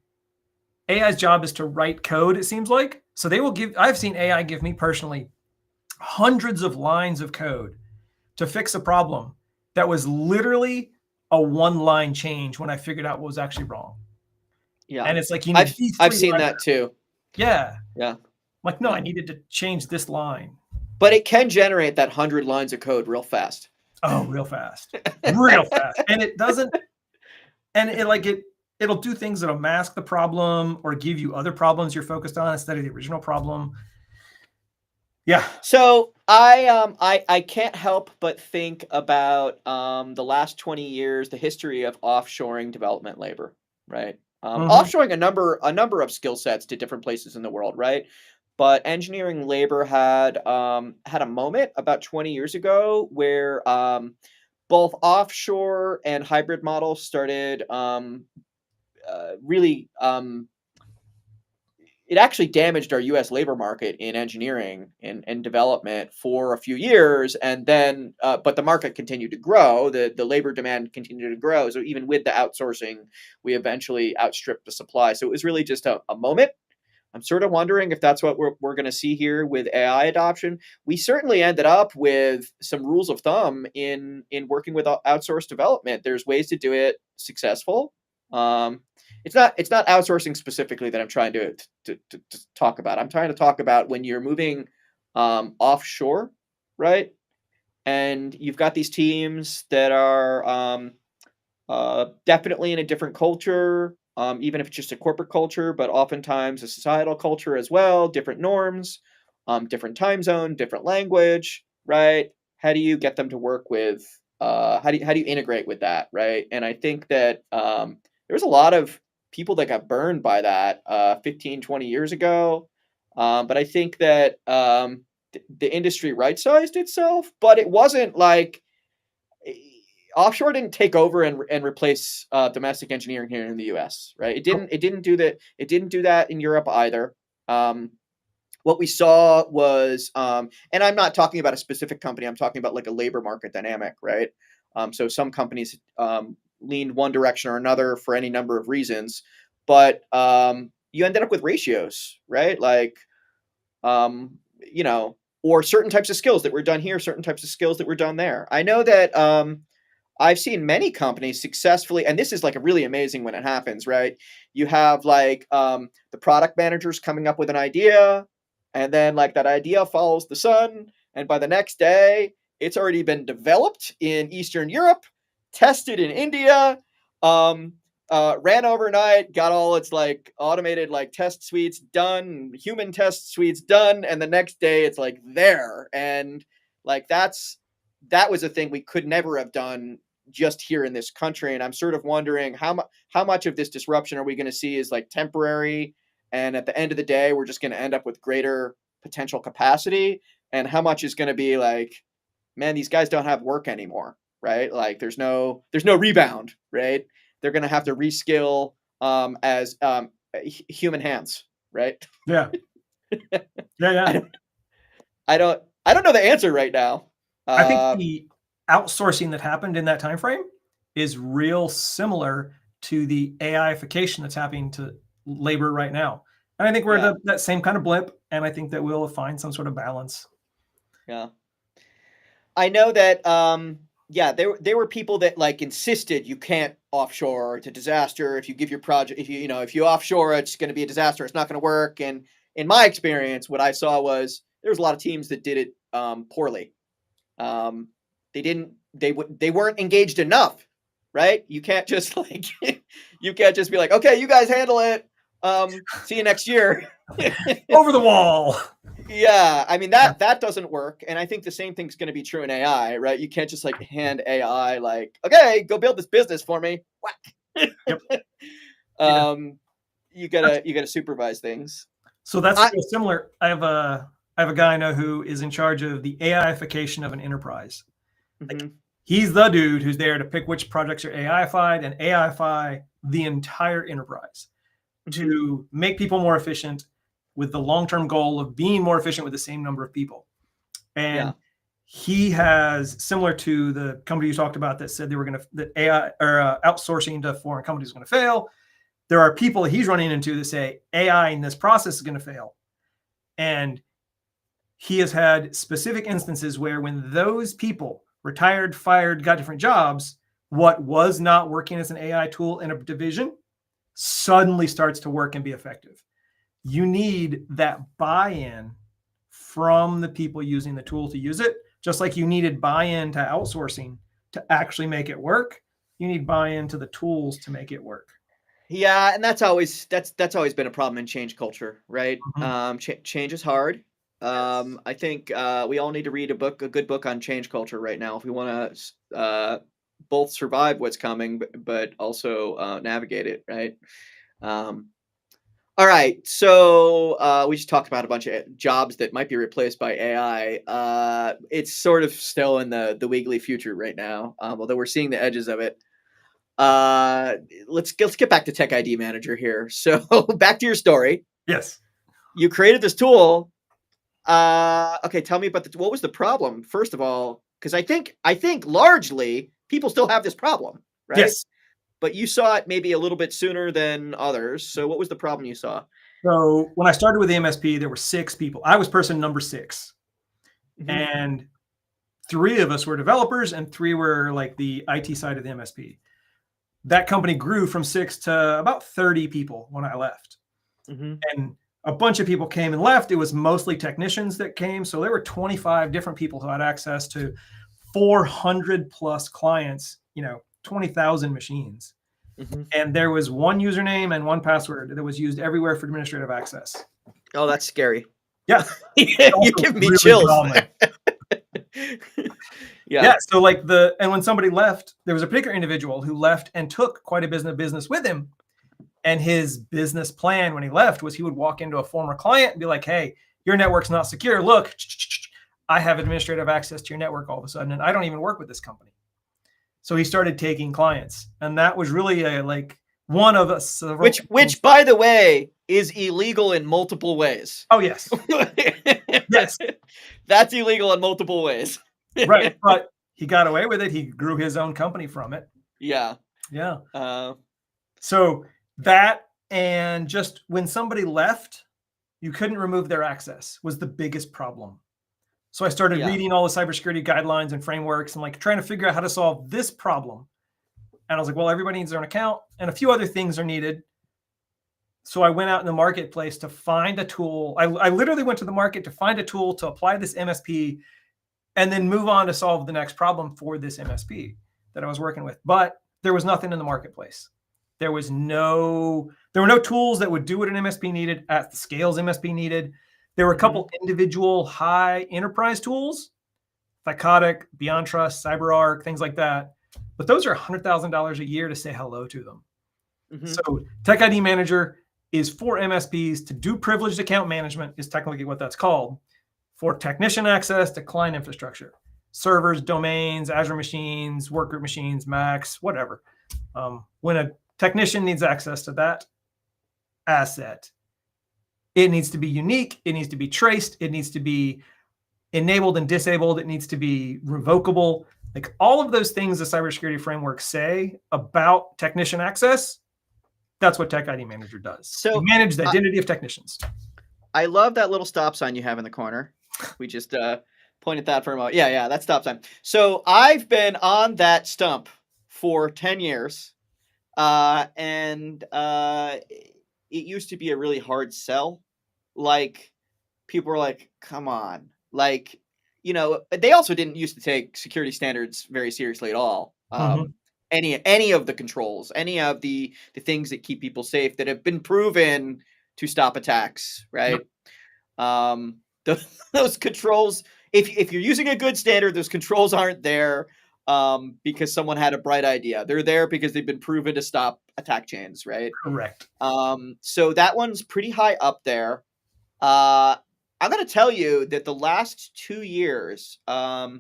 AI's job is to write code, it seems like. So I've seen AI give me personally hundreds of lines of code to fix a problem that was literally a one line change when I figured out what was actually wrong. Yeah. And it's like, you need I've these I've three seen lines. that too. Yeah. Yeah. Like, no, I Yeah. needed to change this line. But it can generate that 100 lines of code real fast. Oh, real fast. Real fast. And it doesn't, and it'll do things that'll mask the problem or give you other problems you're focused on instead of the original problem. Yeah. So I can't help but think about the last 20 years, the history of offshoring development labor, right? Mm-hmm. Offshoring a number of skill sets to different places in the world, right? But engineering labor had a moment about 20 years ago where both offshore and hybrid models started really it actually damaged our US labor market in engineering and development for a few years. And then, but the market continued to grow. The labor demand continued to grow. So even with the outsourcing, we eventually outstripped the supply. So it was really just a moment. I'm sort of wondering if that's what we're going to see here with AI adoption. We certainly ended up with some rules of thumb in working with outsourced development. There's ways to do it successful. Um, it's not outsourcing specifically that I'm trying to talk about. I'm trying to talk about when you're moving offshore, right? And you've got these teams that are definitely in a different culture, even if it's just a corporate culture, but oftentimes a societal culture as well, different norms, different time zone, different language, right? How do you get them to work with, how do you integrate with that, right? And I think that there's a lot of people that got burned by that 15, 20 years ago. But I think that the industry right sized itself, but it wasn't like offshore didn't take over and replace domestic engineering here in the U.S. Right? It Nope. didn't. It didn't do that. It didn't do that in Europe either. What we saw was, and I'm not talking about a specific company. I'm talking about like a labor market dynamic, right? So some companies leaned one direction or another for any number of reasons, but you ended up with ratios, right? Like, you know, or certain types of skills that were done here, certain types of skills that were done there. I know that I've seen many companies successfully, and this is like a really amazing when it happens, right? You have like the product managers coming up with an idea, and then like that idea follows the sun, and by the next day, it's already been developed in Eastern Europe, tested in India, um, ran overnight, got all its like automated like test suites done, human test suites done, and the next day it's like there, and like that was a thing we could never have done just here in this country. And I'm sort of wondering how much of this disruption are we going to see is like temporary, and at the end of the day we're just going to end up with greater potential capacity, and how much is going to be like, man, these guys don't have work anymore, right? Like there's no rebound, right? They're going to have to reskill as human hands, right? Yeah. Yeah. I don't, I don't know the answer right now. I think the outsourcing that happened in that time frame is real similar to the AIification that's happening to labor right now. And I think we're that same kind of blip, and I think that we'll find some sort of balance. Yeah. I know that there were people that like insisted you can't offshore, it's a disaster. If you give your project, if you offshore, it's going to be a disaster. It's not going to work. And in my experience, what I saw was there was a lot of teams that did it poorly. They weren't engaged enough, right? You can't just like you can't just be like, okay, you guys handle it. See you next year. Over the wall. Yeah, I mean that doesn't work, and I think the same thing's going to be true in AI, right? You can't just like hand AI like, okay, go build this business for me. Whack. Yep. You gotta supervise things. So that's similar. I have a guy I know who is in charge of the AIification of an enterprise. Mm-hmm. Like, he's the dude who's there to pick which projects are AIified and AIify the entire enterprise to make people more efficient, with the long-term goal of being more efficient with the same number of people. And he has, similar to the company you talked about that said that AI or outsourcing to foreign companies is going to fail. There are people that he's running into that say AI in this process is going to fail. And he has had specific instances where when those people retired, fired, got different jobs, what was not working as an AI tool in a division suddenly starts to work and be effective. You need that buy-in from the people using the tool to use it, just like you needed buy-in to outsourcing to actually make it work. You need buy-in to the tools to make it work. Yeah, and that's always been a problem in change culture, right? Mm-hmm. Change is hard. Yes. I think we all need to read a good book on change culture right now if we want to both survive what's coming, but also navigate it, right? All right, so we just talked about a bunch of jobs that might be replaced by AI. It's sort of still in the wiggly future right now, although we're seeing the edges of it. Let's get back to Tech ID Manager here. So back to your story. Yes. You created this tool. Okay, tell me about what was the problem first of all, because I think largely people still have this problem, right? Yes. But you saw it maybe a little bit sooner than others. So what was the problem you saw? So when I started with the MSP, there were 6 people. I was person number 6. Mm-hmm. And 3 of us were developers and 3 were like the IT side of the MSP. That company grew from 6 to about 30 people when I left. Mm-hmm. And a bunch of people came and left. It was mostly technicians that came. So there were 25 different people who had access to 400 plus clients, 20,000 machines. Mm-hmm. And there was one username and one password that was used everywhere for administrative access. Oh, that's scary. Yeah. You give me really chills. Yeah. So and when somebody left, there was a particular individual who left and took quite a business with him. And his business plan when he left was he would walk into a former client and be like, hey, your network's not secure. Look, I have administrative access to your network all of a sudden, and I don't even work with this company. So he started taking clients, and that was really one of us. Which, by the way, is illegal in multiple ways. Oh yes, yes, that's illegal in multiple ways. Right, but he got away with it. He grew his own company from it. Yeah. So that, and just when somebody left, you couldn't remove their access was the biggest problem. So I started Yeah. reading all the cybersecurity guidelines and frameworks and like trying to figure out how to solve this problem. And I was like, well, everybody needs their own account and a few other things are needed. So I went out in the marketplace to find a tool. I literally went to the market to find a tool to apply this MSP and then move on to solve the next problem for this MSP that I was working with. But there was nothing in the marketplace. There were no tools that would do what an MSP needed at the scales MSP needed. There were a couple individual high enterprise tools, Thycotic, Beyond Trust, CyberArk, things like that. But those are $100,000 a year to say hello to them. So Tech ID Manager is for MSPs to do privileged account management is technically what that's called, for technician access to client infrastructure, servers, domains, Azure machines, workgroup machines, Macs, whatever. When a technician needs access to that asset, it needs to be unique. It needs to be traced. It needs to be enabled and disabled. It needs to be revocable. Like all of those things the cybersecurity frameworks say about technician access, that's what Tech ID Manager does. So you manage the identity of technicians. I love that little stop sign you have in the corner. We just pointed that for a moment. Yeah, that stop sign. So I've been on that stump for 10 years. And it used to be a really hard sell. Like, people were like, come on. Like, they also didn't used to take security standards very seriously at all. Any of the controls, any of the things that keep people safe that have been proven to stop attacks, right? Those controls, if you're using a good standard, those controls aren't there because someone had a bright idea. They're there because they've been proven to stop attack chains, right? Correct. So that one's pretty high up there. I'm going to tell you that the last 2 years, I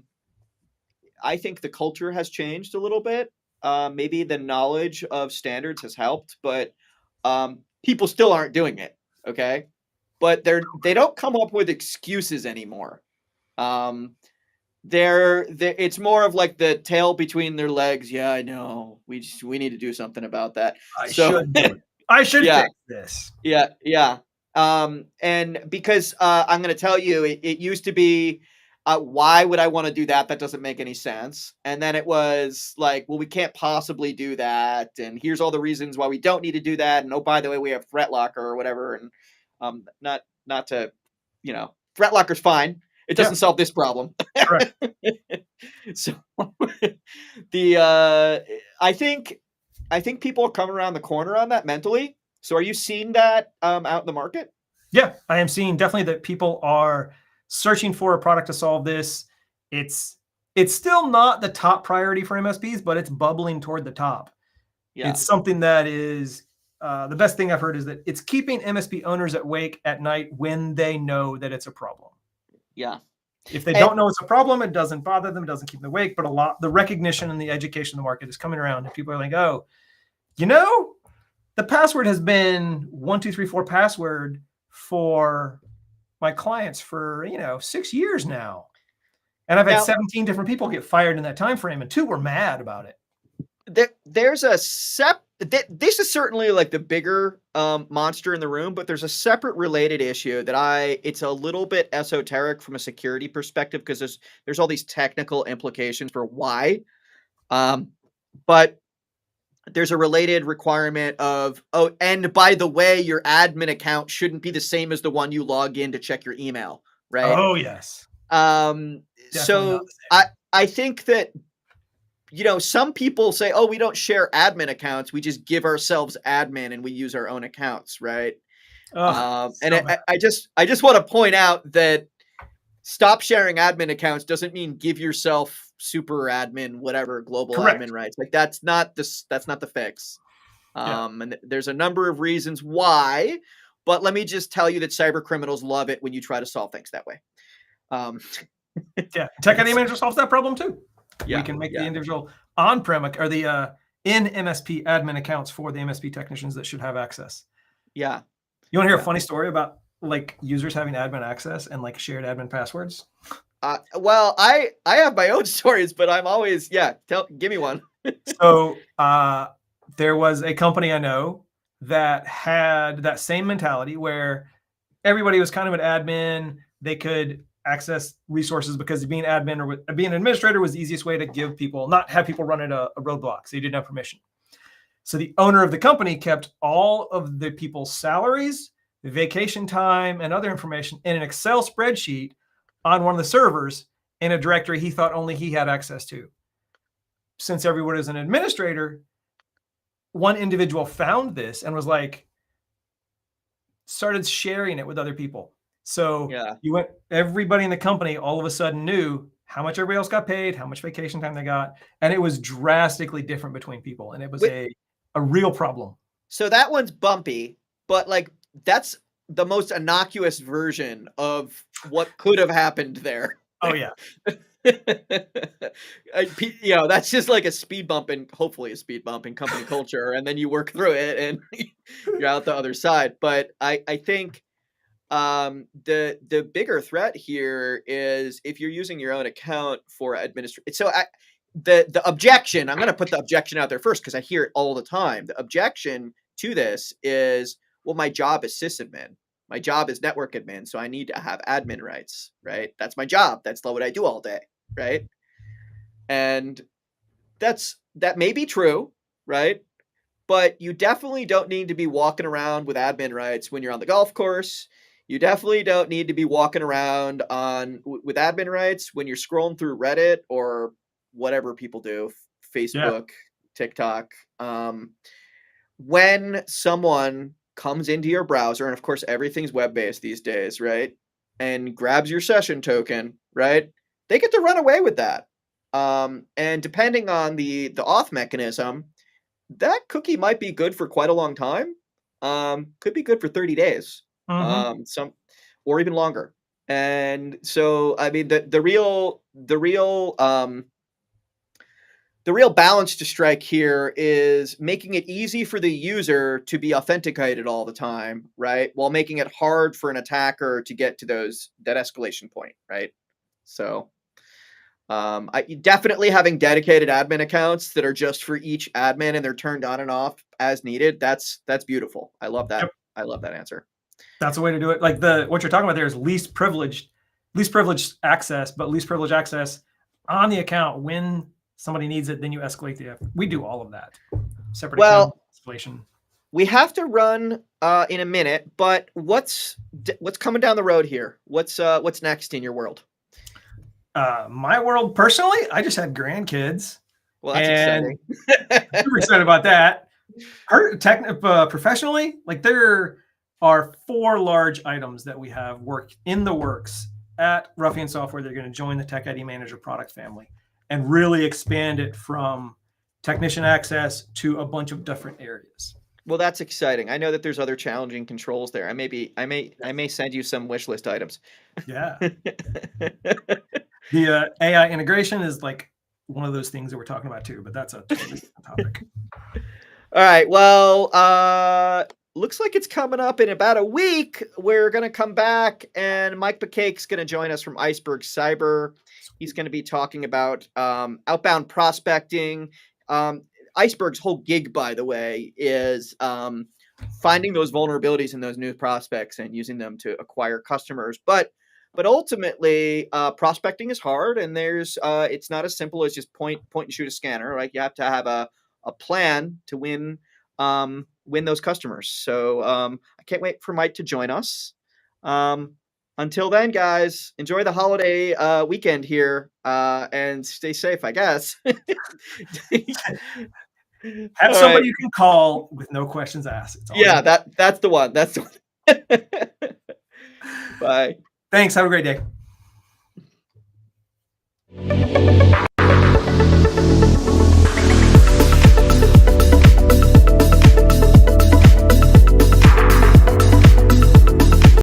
think the culture has changed a little bit. Maybe the knowledge of standards has helped, but people still aren't doing it. Okay. But they don't come up with excuses anymore. It's more of like the tail between their legs. Yeah, I know. We need to do something about that. I should do it. I should fix this. Yeah. And because I'm going to tell you, it used to be, why would I want to do that? That doesn't make any sense. And then it was like, well, we can't possibly do that. And here's all the reasons why we don't need to do that. And oh, by the way, we have Threat Locker or whatever. And not to, Threat Locker's fine. It doesn't solve this problem. Correct. So I think people are coming around the corner on that mentally. So are you seeing that out in the market? Yeah, I am seeing definitely that people are searching for a product to solve this. It's still not the top priority for MSPs, but it's bubbling toward the top. Yeah. It's something that is the best thing I've heard is that it's keeping MSP owners awake at night when they know that it's a problem. Yeah. If they don't know it's a problem, it doesn't bother them. It doesn't keep them awake. But the recognition and the education of the market is coming around, and people are like, oh, the password has been 1234 password for my clients for 6 years now, and I've had 17 different people get fired in that time frame, and 2 were mad about it. There's this is certainly like the bigger monster in the room, but there's a separate related issue that it's a little bit esoteric from a security perspective because there's all these technical implications for why, but there's a related requirement of, and by the way, your admin account shouldn't be the same as the one you log in to check your email, right? Oh yes. So I think that, some people say, oh, we don't share admin accounts. We just give ourselves admin and we use our own accounts. Right. I just want to point out that stop sharing admin accounts doesn't mean give yourself super admin, whatever, global admin rights. Like that's not the fix. And there's a number of reasons why, but let me just tell you that cyber criminals love it when you try to solve things that way. Tech ID Manager solves that problem too. We can make the individual on-prem or the in MSP admin accounts for the MSP technicians that should have access. Yeah. You want to hear a funny story about like users having admin access and like shared admin passwords? Well, I have my own stories, but I'm always, give me one. So there was a company I know that had that same mentality where everybody was kind of an admin. They could access resources because being admin or being an administrator was the easiest way to give people, not have people run into a roadblock. So you didn't have permission. So the owner of the company kept all of the people's salaries, vacation time, and other information in an Excel spreadsheet on one of the servers in a directory he thought only he had access to. Since everyone is an administrator, one individual found this and was like, started sharing it with other people. So everybody in the company all of a sudden knew how much everybody else got paid, how much vacation time they got, and it was drastically different between people, and it was a real problem. So that one's bumpy, but like that's the most innocuous version of what could have happened there. Oh yeah. That's just like a speed bump, and hopefully a speed bump in company culture, and then you work through it and you're out the other side. But I think the bigger threat here is if you're using your own account for administration. So the objection, I'm going to put the objection out there first because I hear it all the time. The objection to this is, well, my job is sysadmin. My job is network admin, so I need to have admin rights, right? That's my job. That's what I do all day, right? And that may be true, right? But you definitely don't need to be walking around with admin rights when you're on the golf course. You definitely don't need to be walking around with admin rights when you're scrolling through Reddit or whatever people do, Facebook, TikTok. When someone comes into your browser, and of course everything's web-based these days, right? And grabs your session token, right? They get to run away with that. And depending on the auth mechanism, that cookie might be good for quite a long time. Could be good for 30 days. Or even longer. And so, I mean, the real balance to strike here is making it easy for the user to be authenticated all the time, right? While making it hard for an attacker to get to that escalation point, right? So definitely having dedicated admin accounts that are just for each admin and they're turned on and off as needed. That's beautiful. I love that. Yep. I love that answer. That's the way to do it. Like what you're talking about there is least privileged access, but least privileged access on the account when somebody needs it, then you escalate the effort. We do all of that. Separate account escalation. We have to run in a minute, but what's coming down the road here? What's next in your world? My world, personally, I just had grandkids. Well, that's exciting. Super excited about that. Professionally, like there are 4 large items that we have in the works at Ruffian Software. They're going to join the Tech ID Manager product family and really expand it from technician access to a bunch of different areas. Well, that's exciting. I know that there's other challenging controls there. I may send you some wish list items. Yeah. The AI integration is like one of those things that we're talking about too, but that's a totally different topic. All right. Well, looks like it's coming up in about a week. We're going to come back and Mike McCake's going to join us from Iceberg Cyber. He's going to be talking about outbound prospecting. Iceberg's whole gig, by the way, is finding those vulnerabilities in those new prospects and using them to acquire customers. But ultimately, prospecting is hard, and it's not as simple as just point and shoot a scanner. Right? You have to have a plan to win those customers. So I can't wait for Mike to join us. Until then, guys, enjoy the holiday weekend here and stay safe, I guess. Have somebody you can call with no questions asked. Yeah, that's the one. That's the one. Bye. Thanks. Have a great day.